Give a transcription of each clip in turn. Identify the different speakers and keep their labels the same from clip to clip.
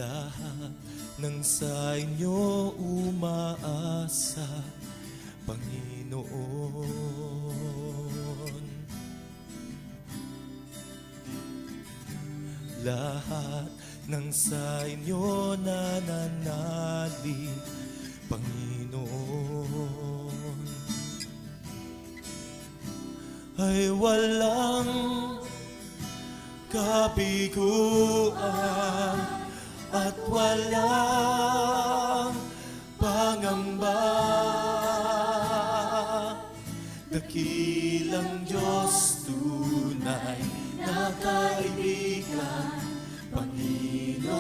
Speaker 1: Lahat ng sa inyo umaasa, Panginoon. Lahat ng sa inyo nananalig, Panginoon, ay walang kabiguan at walang pangamba. Dakilang Diyos, tunay na kaibigan, Panginoon,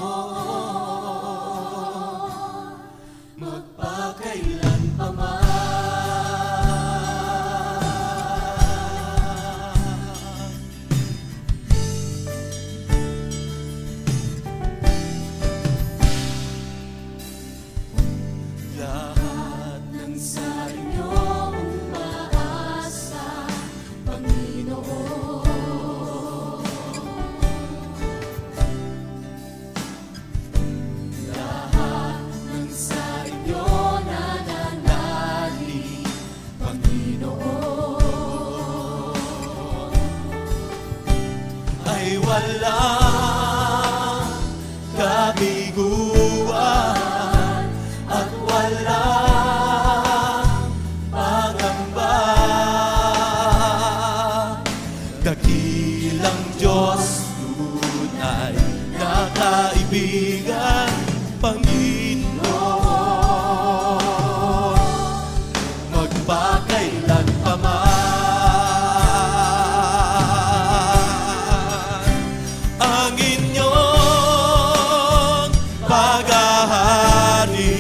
Speaker 1: magpakailan pa man. Lahat ng sa inyo umaasa, Panginoon. Lahat ng sa inyo nananalig, Panginoon, ay walang kabiguan at walang pangamba. Dakilang Diyos, tunay na kaibigan, Panginoon, magpakailan pa man. Ang inyong paghahari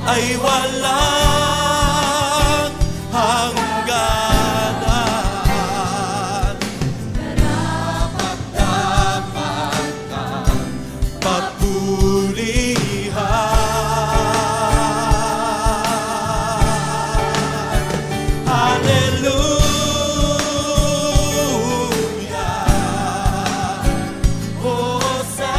Speaker 1: ay walang hangganan. Karapat-dapat kang papulihan. Hallelujah, Hosanna.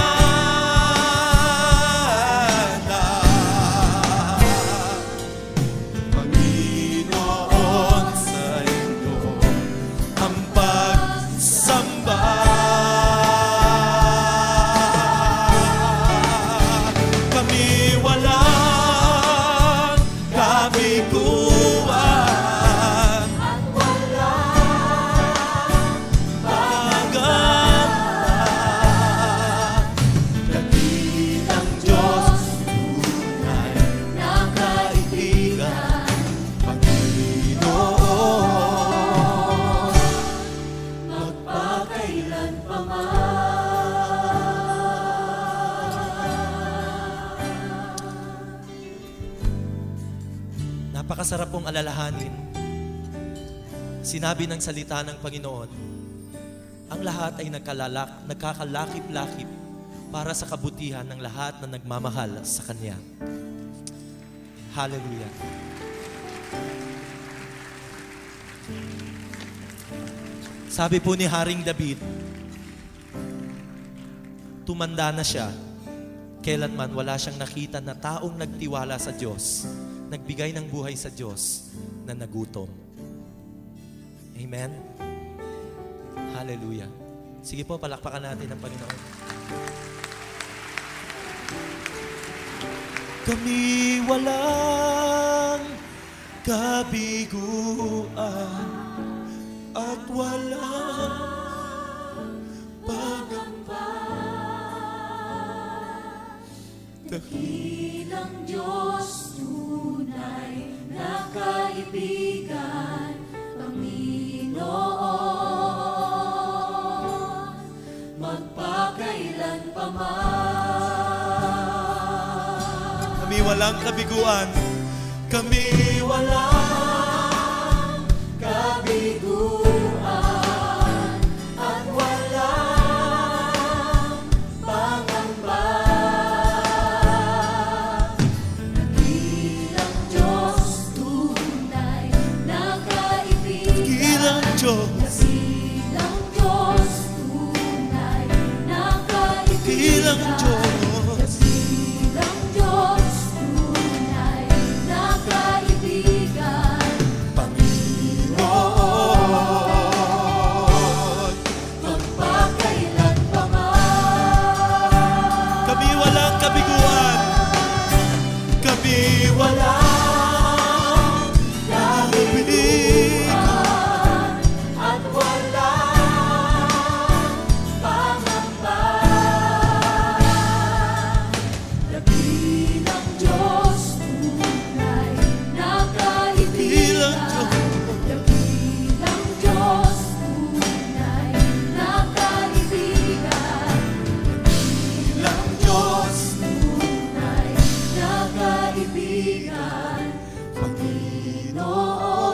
Speaker 1: Panginoon, sa inyo ang pagsamba. Kami walang kabiguan at walang pangamba. Dakilang Diyos, tunay na kaibigan, Panginoon, magpakailan pa man. Napakasarap pong alalahanin. Sinabi ng salita ng Panginoon, ang lahat ay nagkakalakip-lakip para sa kabutihan ng lahat na nagmamahal sa Kanya. Hallelujah. Sabi po ni Haring David, tumanda na siya, kailanman wala siyang nakita na taong nagtiwala sa Diyos, nagbigay ng buhay sa Diyos, na nagutom. Amen? Hallelujah. Sige po, palakpakan natin ang Panginoon. Kami walang kabiguan at walang pangamba.
Speaker 2: Dakilang Diyos, tunay na kaibigan, Panginoon, magpakailan pa man.
Speaker 1: Kami walang kabiguan. Kami walang
Speaker 2: kabiguan at walang pangamba. Dakilang Diyos, tunay na kaibigan,
Speaker 1: Dakilang Diyos,
Speaker 2: Dakilang Diyos, tunay na kaibigan,
Speaker 1: Dakilang Diyos,
Speaker 2: kaibigan, Panginoon.